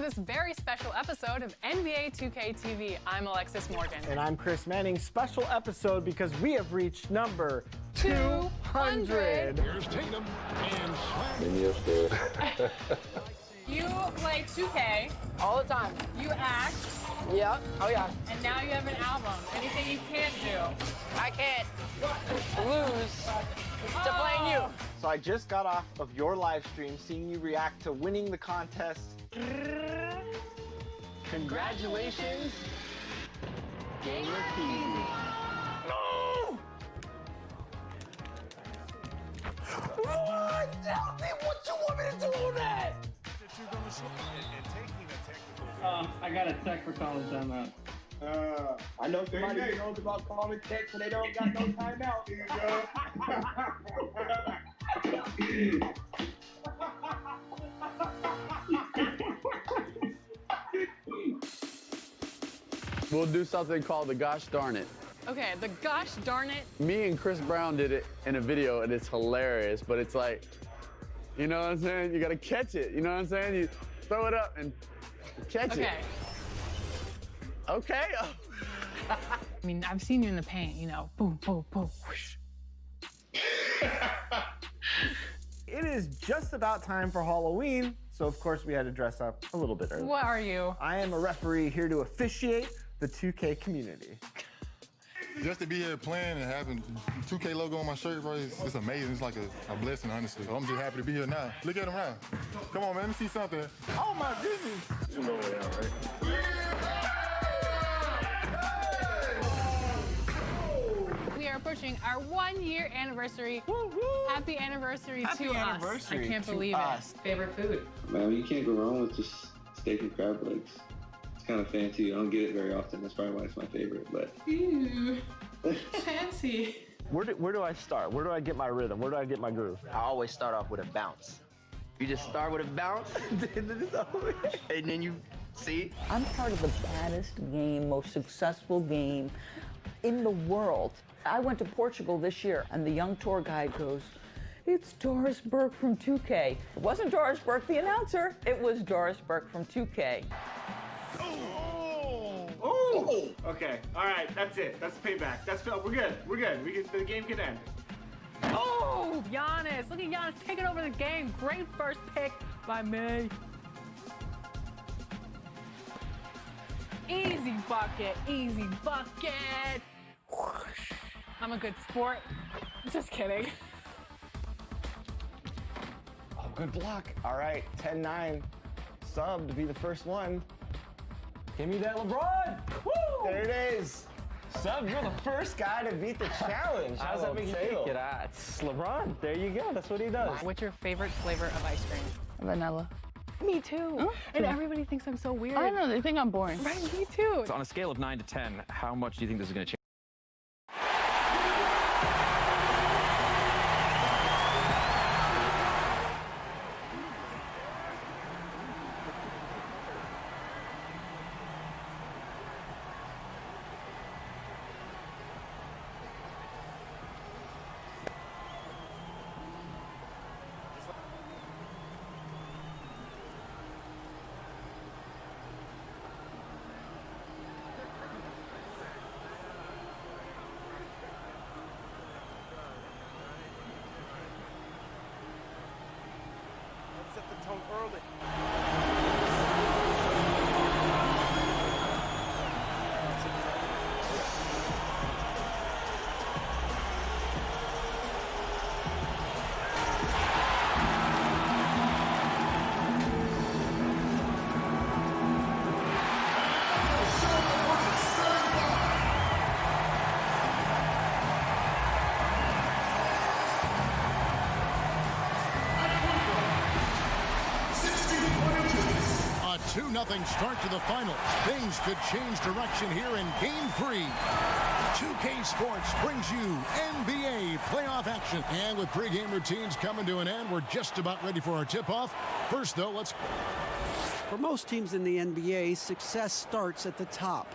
this very special episode of NBA 2K TV. I'm Alexis Morgan. And I'm Chris Manning. Special episode because we have reached number 200. Here's Tatum and Swag. You play 2K. All the time. You act. Yep. Oh, yeah. And now you have an album. Anything you can't do? I can't lose to playing you. So I just got off of your live stream seeing you react to winning the contest. Congratulations, Gamer TV. No! What? Tell me what you want me to do on that! I got a tech for calling timeout. I know somebody who knows about calling text and they don't got no timeout. We'll do something called the gosh darn it. Okay, the gosh darn it. Me and Chris Brown did it in a video, and it's hilarious, but it's like, you know what I'm saying? You gotta catch it, you know what I'm saying? You throw it up and catch it. Okay. I mean, I've seen you in the paint, you know, boom, boom, boom, whoosh. It is just about time for Halloween, so of course we had to dress up a little bit early. What are you? I am a referee here to officiate the 2K community. Just to be here playing and having 2K logo on my shirt, bro, it's amazing. It's like a blessing, honestly. I'm just happy to be here now. Look at him now. Come on, man, let me see something. Oh my goodness! You know where they are, right? We are approaching our 1-year anniversary. Woo-hoo. Happy anniversary Happy to anniversary us. I can't to believe us. it. Favorite food? Man, you can't go wrong with just steak and crab legs. It's kind of fancy. I don't get it very often. That's probably why it's my favorite. But Ew, fancy. Where do I start? Where do I get my rhythm? Where do I get my groove? I always start off with a bounce. You just start with a bounce, and then you see. I'm part of the baddest game, most successful game in the world. I went to Portugal this year, and the young tour guide goes, "It's Doris Burke from 2K." It wasn't Doris Burke, the announcer. It was Doris Burke from 2K. Oh! Okay, all right, that's it. That's payback. We're good. We're good. The game can end. Oh, Giannis. Look at Giannis taking over the game. Great first pick by me. Easy bucket, easy bucket. I'm a good sport. Just kidding. Oh, good block. All right, 10-9. Sub to be the first one. Give me that LeBron. Woo! There it is. Sub, you're the first guy to beat the challenge. How's that make you feel? It's LeBron. There you go. That's what he does. What's your favorite flavor of ice cream? Vanilla. Me too. Oh, and everybody thinks I'm so weird. I know, they think I'm boring. Right, me too. So on a scale of 9 to 10, how much do you think this is going to change? Set the tone early. A 2-0 start to the finals. Things could change direction here in Game 3. 2K Sports brings you NBA playoff action. And with pregame routines coming to an end, we're just about ready for our tip-off. First, though, let's... For most teams in the NBA, success starts at the top.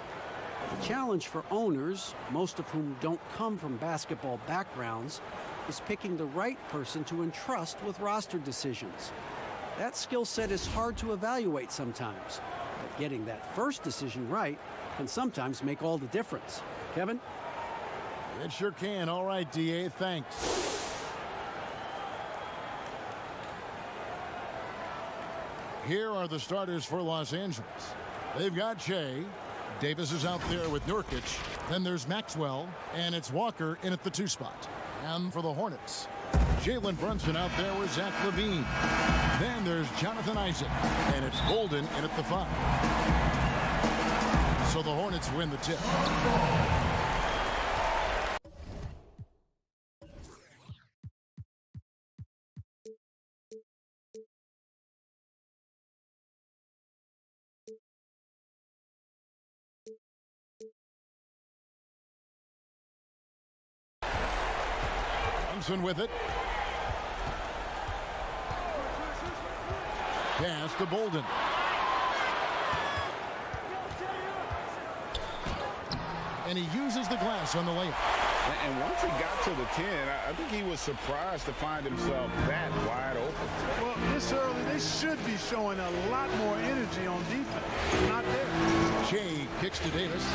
The challenge for owners, most of whom don't come from basketball backgrounds, is picking the right person to entrust with roster decisions. That skill set is hard to evaluate sometimes, but getting that first decision right can sometimes make all the difference. Kevin? It sure can. All right, DA, thanks. Here are the starters for Los Angeles. They've got Shea. Davis is out there with Nurkic. Then there's Maxwell, and it's Walker in at the 2 spot. And for the Hornets, Jalen Brunson out there with Zach LaVine. Then there's Jonathan Isaac, and it's Bolden in at the 5. So the Hornets win the tip. Brunson with it. Pass to Bolden. And he uses the glass on the layup. And once he got to the 10, I think he was surprised to find himself that wide open. Well, this early, they should be showing a lot more energy on defense. Not there. Shea kicks to Davis.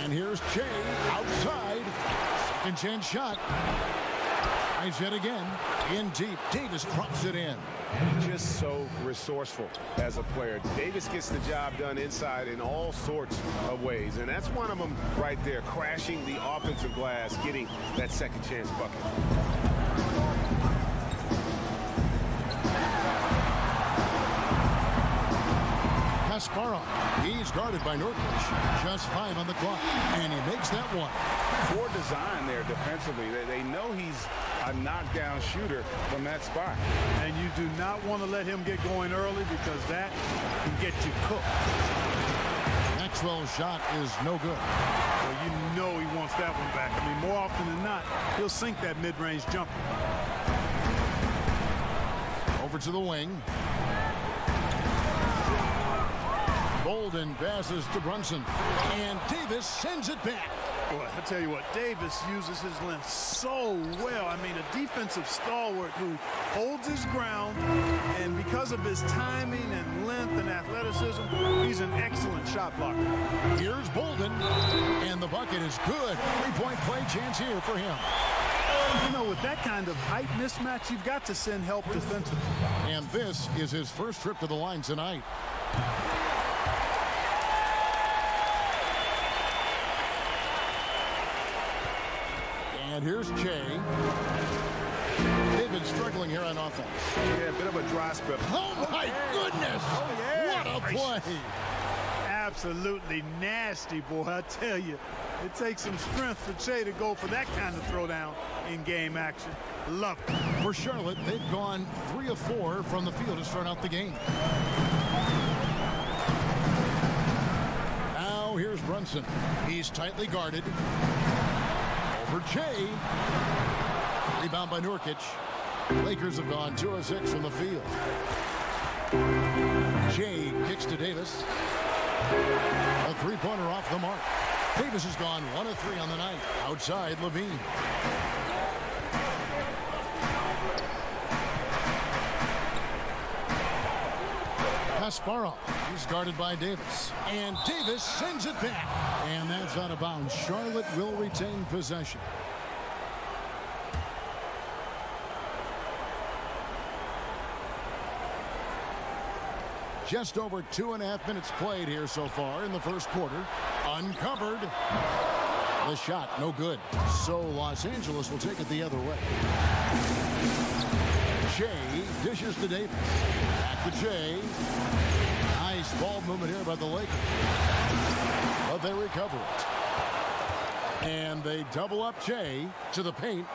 And here's Shea outside. Second chance shot. Nice hit again. In deep. Davis drops it in. Just so resourceful as a player. Davis gets the job done inside in all sorts of ways. And that's one of them right there. Crashing the offensive glass. Getting that second chance bucket. Kasparov. He's guarded by Nurkic. Just 5 on the clock. And he makes that one. Poor design there defensively. They know he's a knockdown shooter from that spot. And you do not want to let him get going early because that can get you cooked. Maxwell's shot is no good. Well, you know he wants that one back. I mean, more often than not, he'll sink that mid-range jumper. Over to the wing. Bolden passes to Brunson. And Davis sends it back. Boy, I tell you what, Davis uses his length so well. I mean, a defensive stalwart who holds his ground, and because of his timing and length and athleticism, he's an excellent shot blocker. Here's Bolden, and the bucket is good. 3-point play chance here for him. You know, with that kind of height mismatch, you've got to send help defensively. And this is his first trip to the line tonight. And here's Shea. They've been struggling here on offense. Yeah, a bit of a dry spell. Oh, my goodness! Oh, yeah! What a play! Absolutely nasty, boy, I tell you. It takes some strength for Shea to go for that kind of throwdown in game action. Love it. For Charlotte, they've gone 3 of 4 from the field to start out the game. Now here's Brunson. He's tightly guarded. For Shea. Rebound by Nurkic. Lakers have gone 2 of 6 from the field. Shea kicks to Davis. A 3-pointer off the mark. Davis has gone 1 of 3 on the night. Outside LaVine. Kasparov. He's guarded by Davis. And Davis sends it back. And that's out of bounds. Charlotte will retain possession. Just over 2.5 minutes played here so far in the first quarter. Uncovered. The shot, no good. So Los Angeles will take it the other way. Shea dishes to Davis. Back to Shea. Nice ball movement here by the Lakers. But they recover it. And they double up Shea to the paint.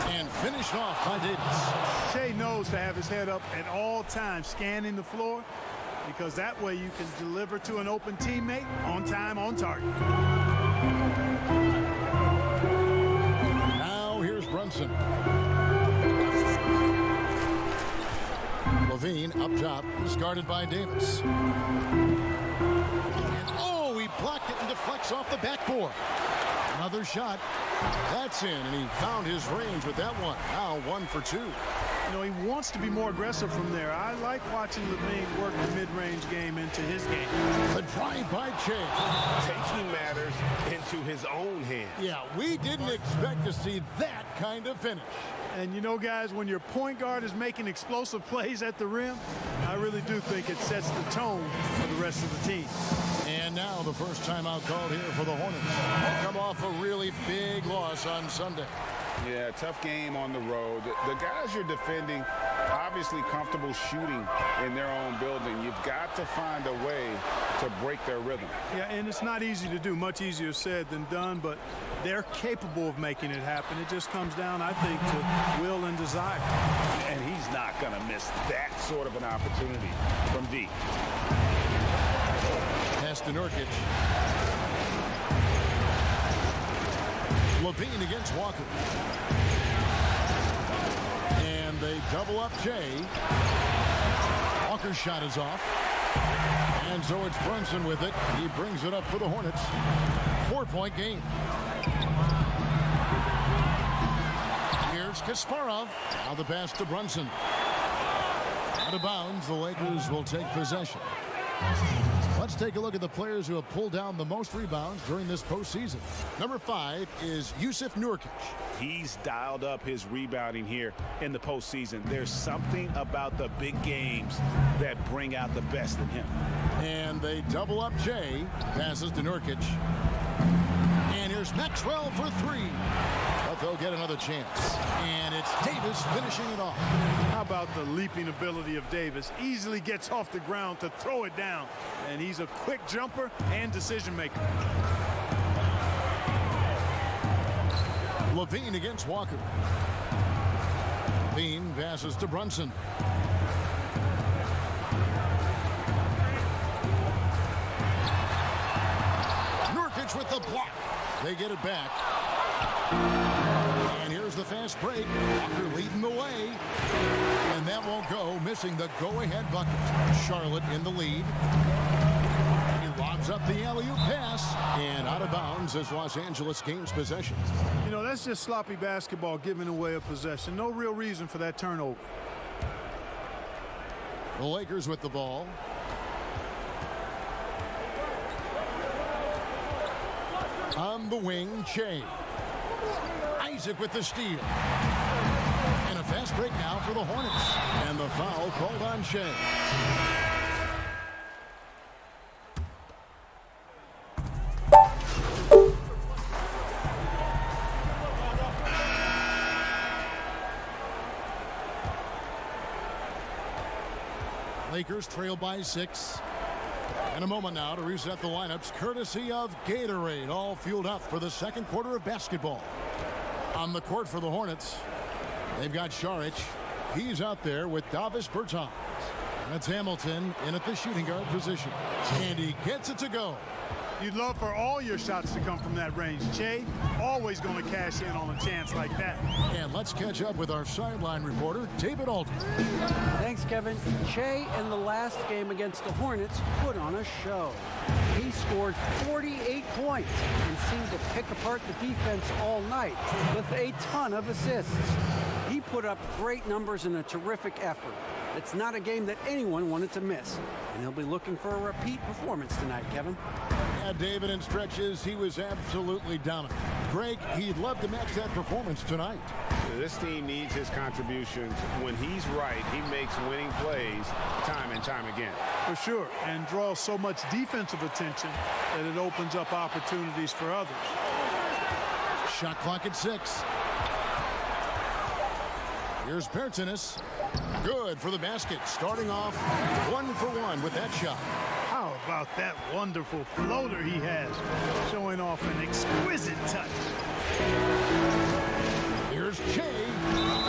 And finished off by Davis. Shea knows to have his head up at all times, scanning the floor, because that way you can deliver to an open teammate on time, on target. Now here's Brunson. LaVine up top is guarded by Davis. And oh, he blocked it in deflects off the backboard. Another shot. That's in, and he found his range with that one. Now 1 for 2. You know, he wants to be more aggressive from there. I like watching Levine work the mid-range game into his game. The drive by Chase. Taking matters into his own hands. Yeah, we didn't expect to see that kind of finish. And you know, guys, when your point guard is making explosive plays at the rim, I really do think it sets the tone for the rest of the team. And now the first timeout called here for the Hornets. Come off a really big loss on Sunday. Yeah, tough game on the road. The guys you're defending, obviously comfortable shooting in their own building. You've got to find a way to break their rhythm. Yeah, and it's not easy to do. Much easier said than done, but they're capable of making it happen. It just comes down, I think, to will and desire. And he's not going to miss that sort of an opportunity from deep. Pass to Nurkic. Levine against Walker. And they double up Jay. Walker's shot is off. And so it's Brunson with it. He brings it up for the Hornets. 4-point game. Here's Kasparov. Now the pass to Brunson. Out of bounds, the Lakers will take possession. Let's take a look at the players who have pulled down the most rebounds during this postseason. Number 5 is Jusuf Nurkic. He's dialed up his rebounding here in the postseason. There's something about the big games that bring out the best in him. And they double up Jay. Passes to Nurkic. And here's Maxwell for 3. But they'll get another chance. And it's Davis finishing it off. How about the leaping ability of Davis? Easily gets off the ground to throw it down. And he's a quick jumper and decision maker. Levine against Walker. Levine passes to Brunson. Nurkic with the block. They get it back. And here's the fast break. Walker leading the way. And that won't go, missing the go-ahead bucket. Charlotte in the lead. He lobs up the alley-oop pass. And out of bounds as Los Angeles gains possession. You know, that's just sloppy basketball, giving away a possession. No real reason for that turnover. The Lakers with the ball. On the wing, Che. Isaac with the steal. And a fast break now for the Hornets. And the foul called on Che. Lakers trail by 6. In a moment now to reset the lineups courtesy of Gatorade, all fueled up for the second quarter of basketball. On the court for the Hornets, they've got Šarić. He's out there with Davis Bertans. And it's Hamilton in at the shooting guard position. And he gets it to go. You'd love for all your shots to come from that range. Che, always going to cash in on a chance like that. And let's catch up with our sideline reporter, David Alden. Thanks, Kevin. Che, in the last game against the Hornets, put on a show. He scored 48 points and seemed to pick apart the defense all night with a ton of assists. He put up great numbers in a terrific effort. It's not a game that anyone wanted to miss, and he'll be looking for a repeat performance tonight, Kevin. Yeah, David, in stretches, he was absolutely dominant. Greg, he'd love to match that performance tonight. This team needs his contributions. When he's right, he makes winning plays time and time again. For sure, and draws so much defensive attention that it opens up opportunities for others. Shot clock at 6. Here's Bertans. Good for the basket. Starting off 1 for 1 with that shot. How about that wonderful floater he has, showing off an exquisite touch. Here's Che,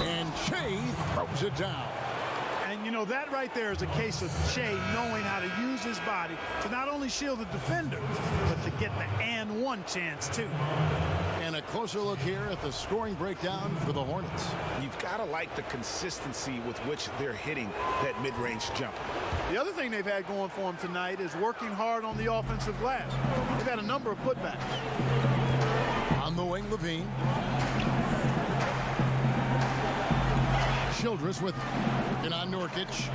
and Che throws it down. And you know, that right there is a case of Che knowing how to use his body to not only shield the defender, but to get the and one chance too. And a closer look here at the scoring breakdown for the Hornets. You've got to like the consistency with which they're hitting that mid-range jumper. The other thing they've had going for them tonight is working hard on the offensive glass. They've had a number of putbacks. On the wing, Levine. Childress with it. Working on Nurkic.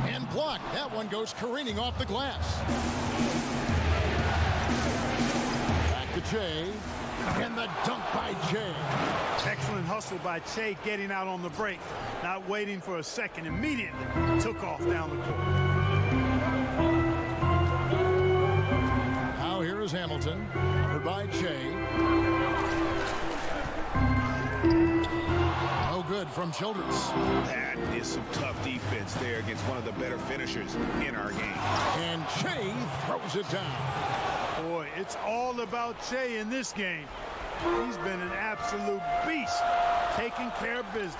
And blocked. That one goes careening off the glass. Back to Jay. And the dunk by Jay. Excellent hustle by Che getting out on the break. Not waiting for a second. Immediately took off down the court. Now here is Hamilton. Covered by Che. No good from Childress. That is some tough defense there against one of the better finishers in our game. And Che throws it down. Boy, it's all about Che in this game. He's been an absolute beast, taking care of business.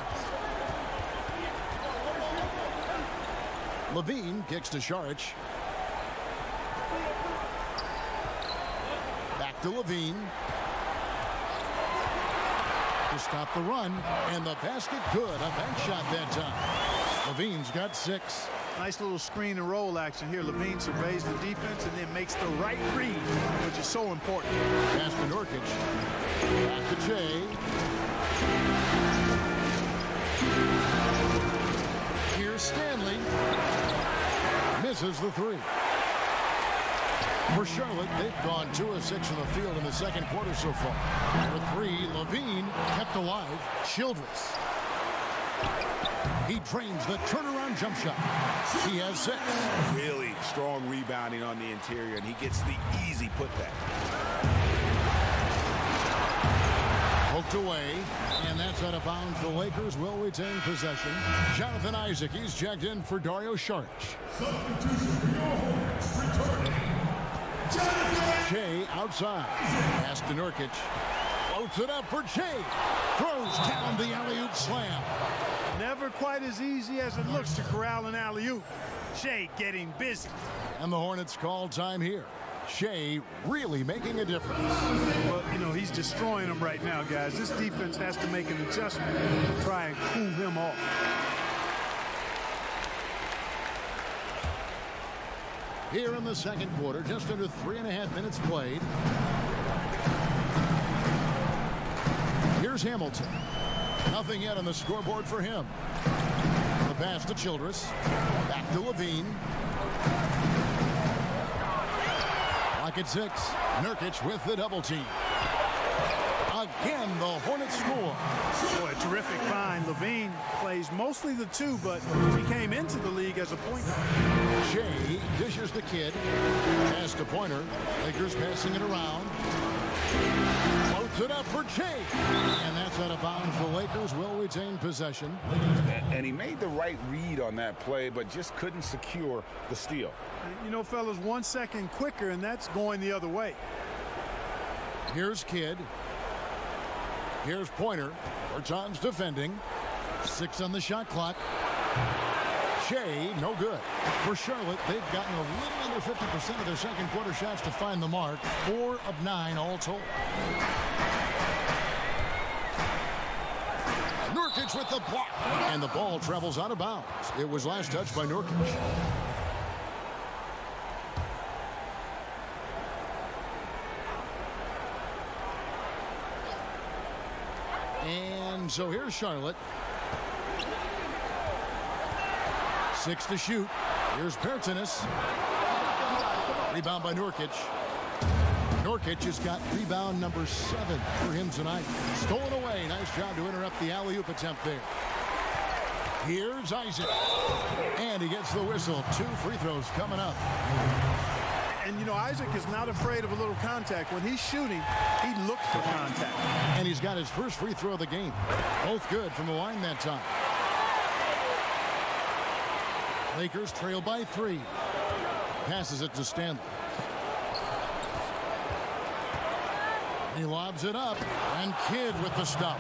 Levine kicks to Saric. Back to Levine. To stop the run, and the basket good. A bank shot that time. Levine's got 6. Nice little screen and roll action here. Levine surveys the defense and then makes the right read, which is so important. Pass to Nurkic. Back to Che. Here's Stanley. Misses the 3. For Charlotte, they've gone 2 of 6 from the field in the second quarter so far. For 3, Levine kept alive. Childress. He drains the turnaround jump shot. He has 6. Really strong rebounding on the interior, and he gets the easy putback. Poked away, and that's out of bounds. The Lakers will retain possession. Jonathan Isaac, he's checked in for Dario Saric. Che outside. Pass to Nurkic. Floats it up for Che. Throws down the alley-oop slam. Never quite as easy as it looks to corral an alley-oop. Che getting busy. And the Hornets call time here. Che really making a difference. Well, you know, he's destroying them right now, guys. This defense has to make an adjustment to try and cool him off. Here in the second quarter, just under 3.5 minutes played. Here's Hamilton. Nothing yet on the scoreboard for him. The pass to Childress. Back to Levine. Lock at 6. Nurkic with the double team. Again, the Hornets score. Boy, a terrific find. Levine plays mostly the 2, but he came into the league as a point guard. Che dishes the kid. Pass to Pointer. Lakers passing it around. Floats it up for Che. And that's out of bounds. The Lakers will retain possession. And he made the right read on that play, but just couldn't secure the steal. You know, fellas, 1 second quicker, and that's going the other way. Here's Kidd. Here's Pointer. Bertans defending. 6 on the shot clock. Che, no good. For Charlotte, they've gotten a little under 50% of their second quarter shots to find the mark. 4 of 9 all told. Nurkic with the block. And the ball travels out of bounds. It was last touched by Nurkic. And so here's Charlotte. 6 to shoot. Here's Bertans. Rebound by Nurkic. Nurkic has got rebound number 7 for him tonight. Stolen away. Nice job to interrupt the alley-oop attempt there. Here's Isaac. And he gets the whistle. 2 free throws coming up. And, you know, Isaac is not afraid of a little contact. When he's shooting, he looks for contact. And he's got his first free throw of the game. Both good from the line that time. Lakers trail by 3. Passes it to Stanley. He lobs it up, and Kidd with the stuff.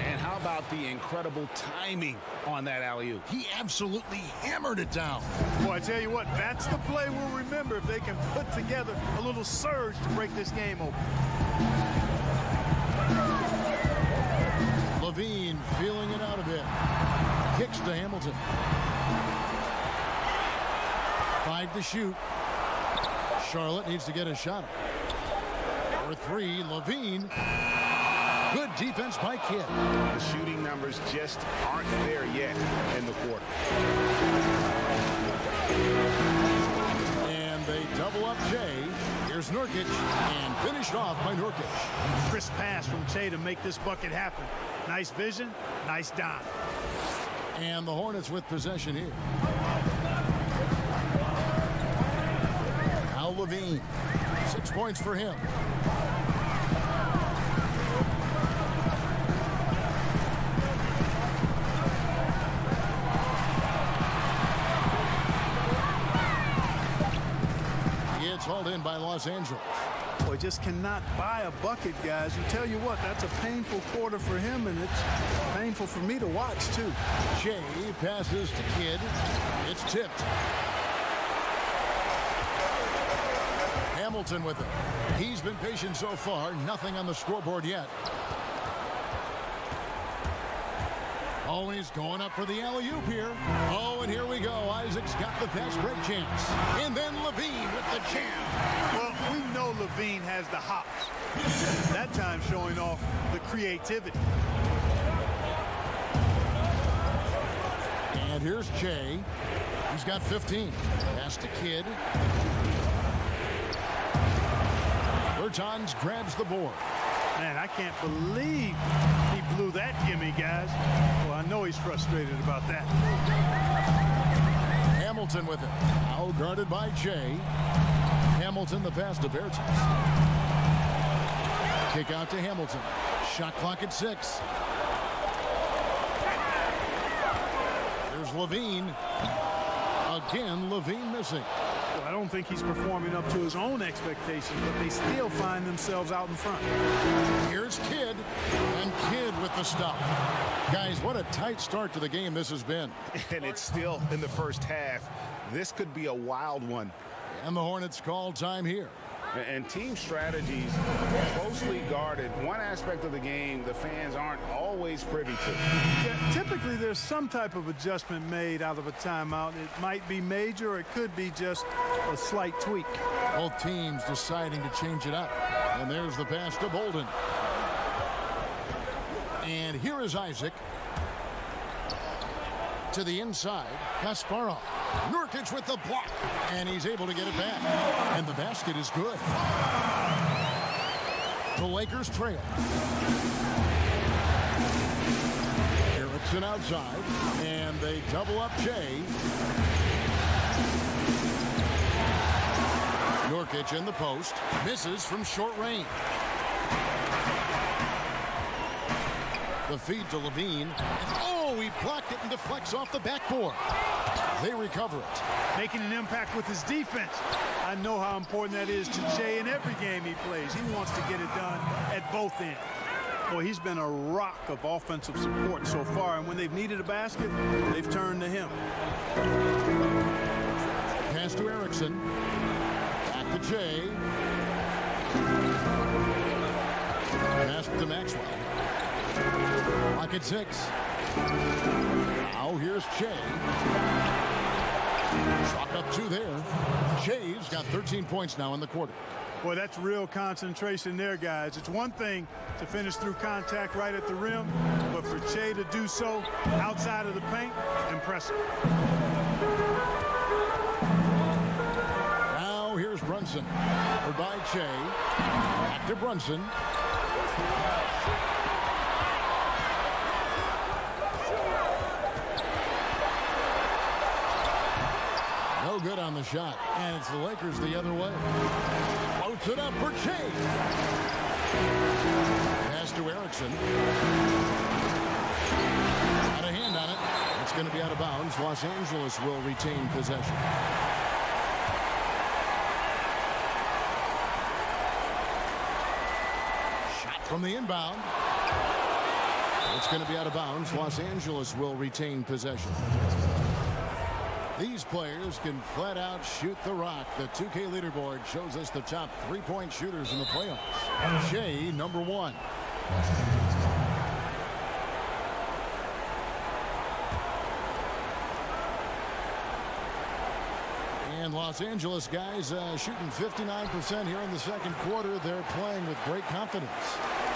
And how about the incredible timing on that alley-oop? He absolutely hammered it down. Boy, I tell you what, that's the play we'll remember if they can put together a little surge to break this game open. Levine feeling it out a bit. Kicks to Hamilton. 5 to shoot. Charlotte needs to get a shot. For 3, Levine. Good defense by Kidd. The shooting numbers just aren't there yet in the quarter. And they double up Jay. Here's Nurkic, and finished off by Nurkic. Crisp pass from Che to make this bucket happen. Nice vision, nice dime. And the Hornets with possession here. Al Levine, 6 points for him. It's hauled in by Los Angeles. Boy, just cannot buy a bucket, guys. And tell you what, that's a painful quarter for him, and it's painful for me to watch, too. Shea passes to Kidd. It's tipped. Hamilton with it. He's been patient so far. Nothing on the scoreboard yet. Oh, he's going up for the alley-oop here. Oh, and here we go. Isaac's got the fast break chance. And then Levine with the jam. Well, we know Levine has the hops. That time showing off the creativity. And here's Che. He's got 15. Pass to Kidd. Bertans grabs the board. Man, I can't believe he blew that gimme, guys. Well, I know he's frustrated about that. Hamilton with it. Now guarded by Che. Hamilton the pass to Bertans. Kick out to Hamilton. Shot clock at 6. There's Levine. Again, Levine missing. Well, I don't think he's performing up to his own expectations, but they still find themselves out in front. Here's Kidd, and Kidd with the stuff. Guys, what a tight start to the game this has been. And it's still in the first half. This could be a wild one. And the Hornets call time here. And team strategies closely guarded. One aspect of the game the fans aren't always privy to. Yeah, typically there's some type of adjustment made out of a timeout. It might be major, or it could be just a slight tweak. Both teams deciding to change it up. And there's the pass to Bolden. And here is Isaac. To the inside, Kasparov. Nurkic with the block, and he's able to get it back. And the basket is good. The Lakers trail. Erickson outside, and they double up Jay. Nurkic in the post, misses from short range. The feed to Levine. Oh, he blocked it and deflects off the backboard. They recover it. Making an impact with his defense. I know how important that is to Che in every game he plays. He wants to get it done at both ends. Boy, he's been a rock of offensive support so far, and when they've needed a basket, they've turned to him. Pass to Erickson. Back to Che. Pass to Maxwell. Lock at 6. Now here's Che. Chalk up 2 there. Che's got 13 points now in the quarter. Boy, that's real concentration there, guys. It's one thing to finish through contact right at the rim, but for Che to do so outside of the paint, impressive. Now here's Brunson. Or by Che. Back to Brunson. No good on the shot. And it's the Lakers the other way. Floats it up for Che. Pass to Erickson. Got a hand on it. It's going to be out of bounds. Los Angeles will retain possession. from the inbound. It's going to be out of bounds. Los Angeles will retain possession. These players can flat out shoot the rock. The 2K leaderboard shows us the top three-point shooters in the playoffs. Shea, number 1. And Los Angeles guys shooting 59% here in the second quarter. They're playing with great confidence.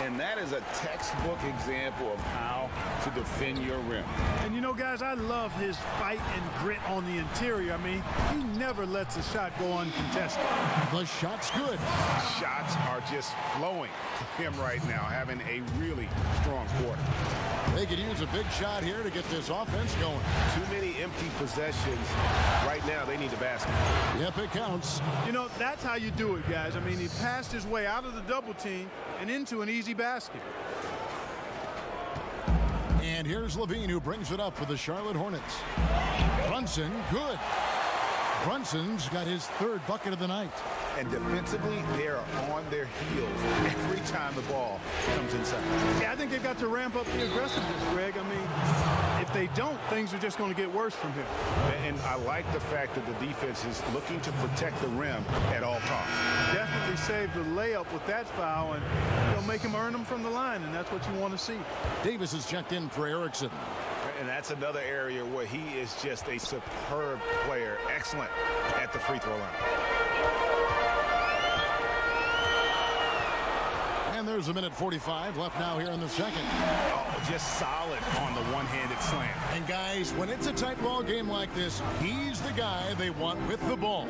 And that is a textbook example of how to defend your rim. And you know, guys, I love his fight and grit on the interior. I mean, he never lets a shot go uncontested. The shot's good. Shots are just flowing for him right now, having a really strong quarter. They could use a big shot here to get this offense going. Too many empty possessions. Right now, they need the basket. Yep, it counts. You know, that's how you do it, guys. I mean, he passed his way out of the double team and into an easy basket. And here's Levine, who brings it up for the Charlotte Hornets. Brunson, good. Brunson's got his third bucket of the night. And defensively, they're on their heels every time the ball comes inside. Yeah, I think they've got to ramp up the aggressiveness, Greg. I mean, if they don't, things are just going to get worse from here. And I like the fact that the defense is looking to protect the rim at all costs. Definitely save the layup with that foul, and they'll make him earn them from the line, and that's what you want to see. Davis is checked in for Erickson. And that's another area where he is just a superb player, excellent at the free throw line. And there's a minute 45 left now here in the second. Oh, just solid on the one-handed slam. And guys, when it's a tight ball game like this, he's the guy they want with the ball.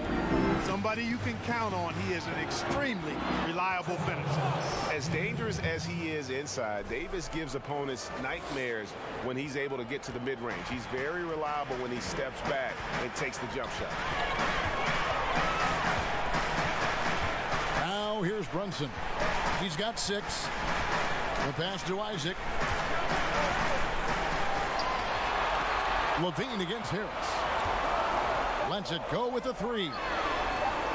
Somebody you can count on. He is an extremely reliable finisher. As dangerous as he is inside, Davis gives opponents nightmares when he's able to get to the mid-range. He's very reliable when he steps back and takes the jump shot. Now here's Brunson. He's got 6. The pass to Isaac. Levine against Harris. Lets it go with a 3.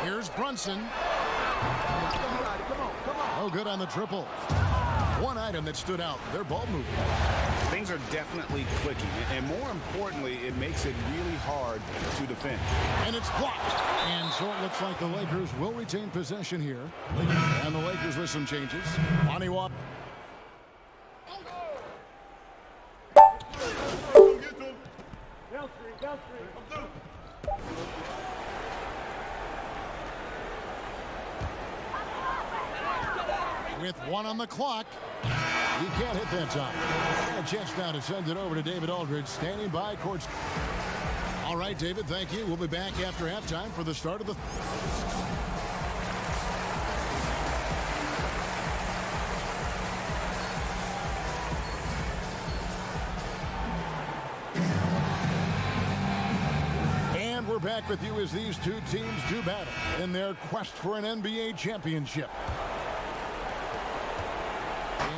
Here's Brunson. Oh, good on the triple. One item that stood out, their ball movement. Things are definitely clicking, and more importantly, it makes it really hard to defend. And it's blocked. And so it looks like the Lakers will retain possession here. And the Lakers with some changes. Lonnie Walker. With 1 on the clock. He can't hit that time. And a chance now to send it over to David Aldridge, standing by court. All right, David, thank you. We'll be back after halftime for the start of the... And we're back with you as these two teams do battle in their quest for an NBA championship.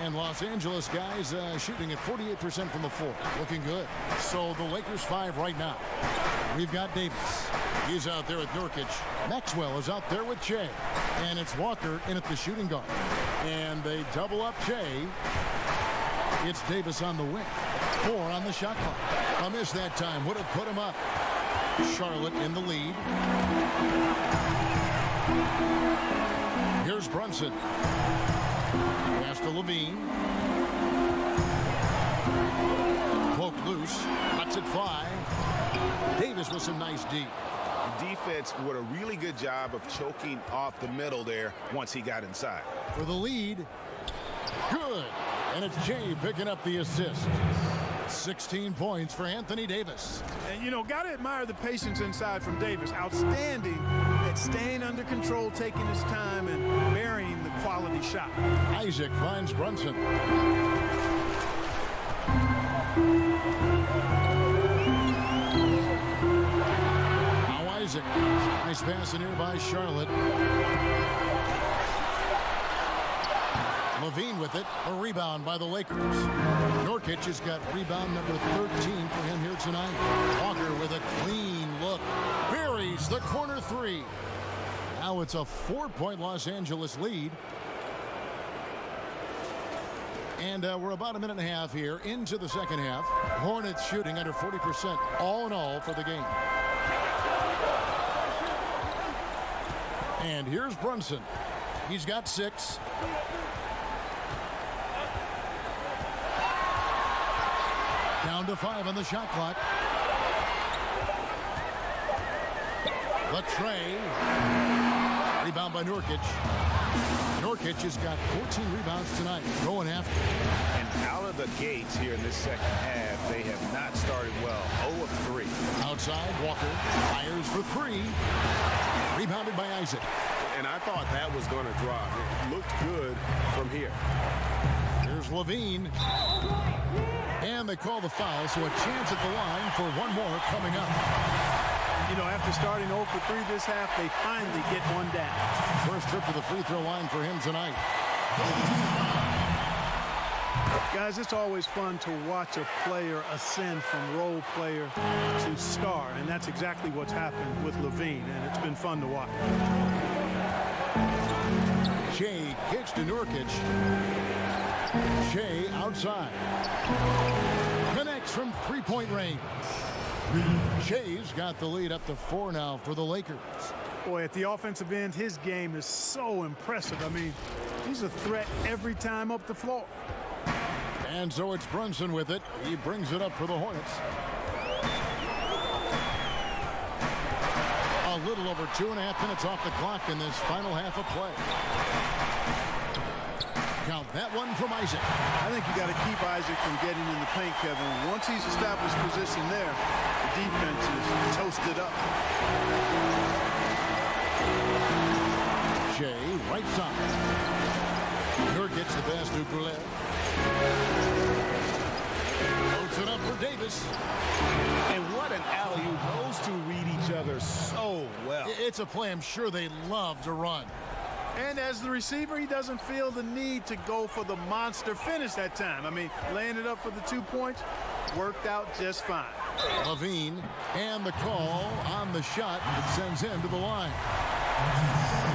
And Los Angeles guys shooting at 48% from the floor. Looking good. So the Lakers 5 right now. We've got Davis. He's out there with Nurkic. Maxwell is out there with Che. And it's Walker in at the shooting guard. And they double up Che. It's Davis on the wing. 4 on the shot clock. A miss that time would have put him up. Charlotte in the lead. Here's Brunson. Pass to Levine. Poked loose. Lets it fly. Davis with some nice D. The defense did a really good job of choking off the middle there once he got inside. For the lead. Good. And it's Jay picking up the assist. 16 points for Anthony Davis. And, you know, got to admire the patience inside from Davis. Outstanding at staying under control, taking his time, and burying the quality shot. Isaac finds Brunson. Now Isaac. Nice pass in here by Charlotte. Levine with it. A rebound by the Lakers. Nurkic has got rebound number 13 for him here tonight. Walker with a clean look. Buries the corner 3. Now it's a 4-point Los Angeles lead. And we're about a minute and a half here into the second half. Hornets shooting under 40% all in all for the game. And here's Brunson. He's got 6. Down to 5 on the shot clock. Latre. Rebound by Nurkic. Nurkic has got 14 rebounds tonight. Going after. And out of the gates here in this second half, they have not started well. 0 of 3. Outside, Walker fires for 3. Rebounded by Isaac. And I thought that was going to drop. It looked good from here. Here's Levine. And they call the foul, so a chance at the line for one more coming up. You know, after starting 0 for 3 this half, they finally get one down. First trip to the free throw line for him tonight. Guys, it's always fun to watch a player ascend from role player to star, and that's exactly what's happened with Levine, and it's been fun to watch. Shea kicks to Nurkic. Shea outside. Connects from three-point range. Shea's got the lead up to 4 now for the Lakers. Boy, at the offensive end, his game is so impressive. I mean, he's a threat every time up the floor. And so it's Brunson with it. He brings it up for the Hornets. A little over 2.5 minutes off the clock in this final half of play. Count that one from Isaac. I think you got to keep Isaac from getting in the paint, Kevin. Once he's established position there, the defense is toasted up. Shea, right side. Nurkic, the pass to Goulet. Loads it up for Davis. And what an alley-oop. Those two read each other so well. It's a play I'm sure they love to run. And as the receiver, he doesn't feel the need to go for the monster finish that time. I mean, laying it up for the 2 points worked out just fine. Levine, and the call on the shot that sends him to the line.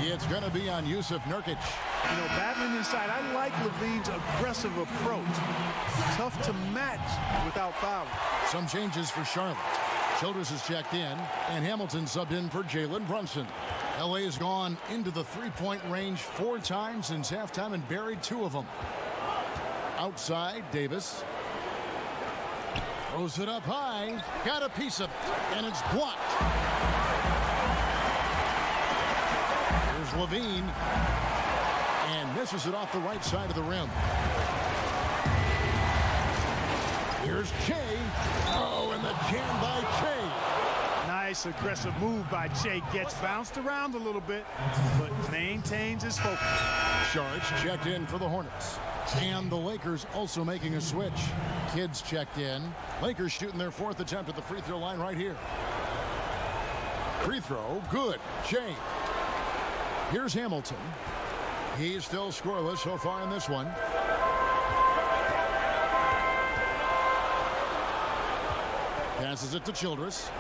It's going to be on Yusuf Nurkic. You know, battling inside, I like Levine's aggressive approach. Tough to match without fouling. Some changes for Charlotte. Childress has checked in, and Hamilton subbed in for Jalen Brunson. LA has gone into the three-point range 4 times since halftime and buried 2 of them. Outside, Davis. Throws it up high. Got a piece of it, and it's blocked. Here's Levine. And misses it off the right side of the rim. Here's Shea. Oh, and the jam by Shea. Nice aggressive move by Shea. Gets bounced around a little bit, but maintains his focus. Sharks checked in for the Hornets. And the Lakers also making a switch. Kids checked in. Lakers shooting their 4th attempt at the free throw line right here. Free throw, good. Shea. Here's Hamilton. He's still scoreless so far in this one. Passes it to Childress.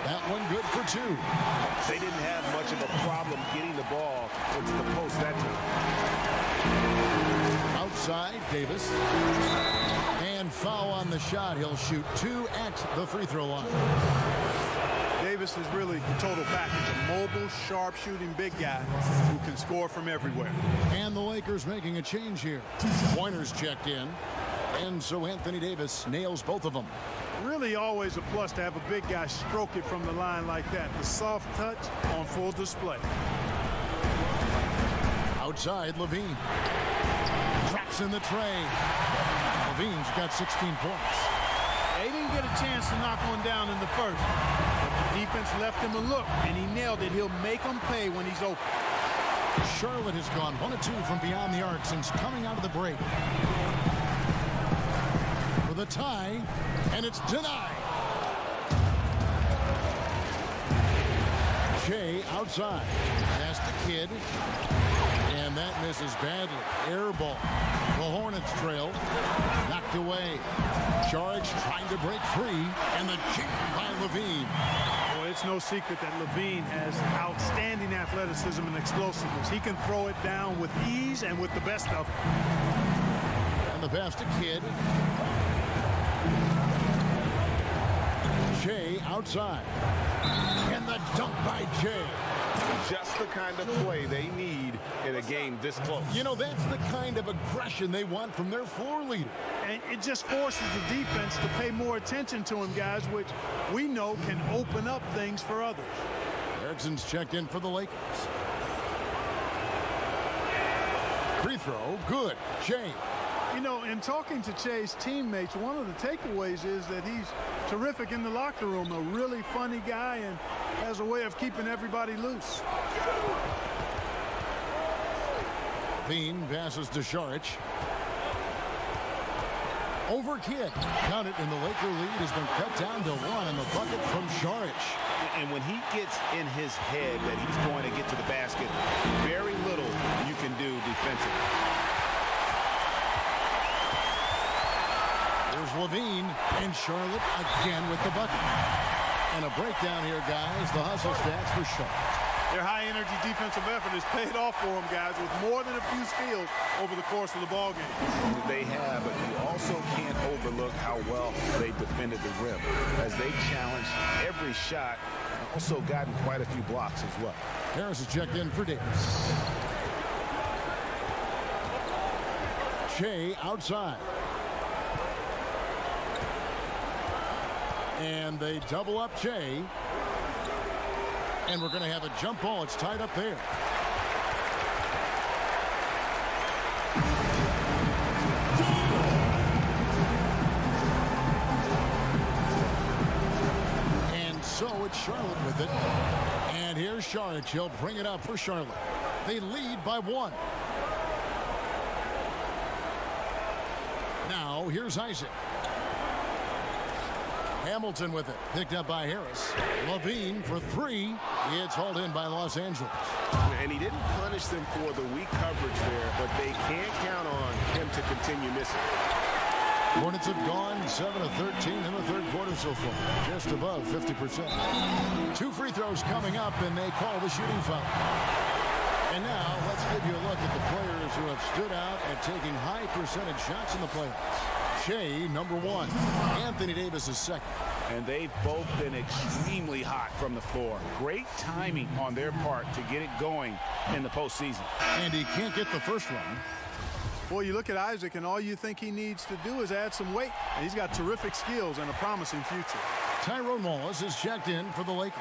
That one good for 2. They didn't have much of a problem getting the ball into the post that time. Outside, Davis. And foul on the shot. He'll shoot 2 at the free throw line. Davis is really the total package. A mobile, sharp-shooting big guy who can score from everywhere. And the Lakers making a change here. Pointers checked in. And so Anthony Davis nails both of them. Really always a plus to have a big guy stroke it from the line like that. The soft touch on full display. Outside, Levine. Drops in the tray. Levine's got 16 points. They didn't get a chance to knock one down in the first. But the defense left him a look, and he nailed it. He'll make them pay when he's open. Charlotte has gone 1 of 2 from beyond the arc since coming out of the break. For the tie, and it's denied. Shea outside. That's the kid. And that misses badly. Air ball. The Hornets trail. Knocked away. Sharks trying to break free. And the jam by Levine. Boy, it's it's no secret that Levine has outstanding athleticism and explosiveness. He can throw it down with ease and with the best of them. And the pass to Kidd. Jay outside. And the dunk by Jay. Just the kind of play they need in a game this close. You know, that's the kind of aggression they want from their floor leader. And it just forces the defense to pay more attention to him, guys, which we know can open up things for others. Erickson's checked in for the Lakers. Free throw, good. Jay. You know, in talking to Che's teammates, one of the takeaways is that he's terrific in the locker room, a really funny guy, and has a way of keeping everybody loose. Levine passes to Saric. Over Kidd. Count it, and the Laker lead has been cut down to 1 in the bucket from Saric. And when he gets in his head that he's going to get to the basket, very little you can do defensively. There's Levine, and Charlotte again with the bucket. And a breakdown here, guys. The hustle stats for Charlotte. Their high-energy defensive effort has paid off for them, guys, with more than a few steals over the course of the ballgame. They have, but you also can't overlook how well they defended the rim, as they challenged every shot and also gotten quite a few blocks as well. Harris is checked in for Davis. Shea outside. And they double up Jay. And we're going to have a jump ball. It's tied up there. And so it's Charlotte with it. And here's Saric. He'll bring it up for Charlotte. They lead by 1. Now here's Isaac. Hamilton with it. Picked up by Harris. Levine for 3. It's hauled in by Los Angeles. And he didn't punish them for the weak coverage there, but they can't count on him to continue missing. Hornets have gone 7 of 13 in the third quarter so far. Just above 50%. 2 free throws coming up, and they call the shooting foul. And now let's give you a look at the players who have stood out at taking high percentage shots in the playoffs. Shea, number 1. Anthony Davis is 2nd. And they've both been extremely hot from the floor. Great timing on their part to get it going in the postseason. And he can't get the first one. Boy, you look at Isaac, and all you think he needs to do is add some weight. And he's got terrific skills and a promising future. Tyrone Wallace is checked in for the Lakers.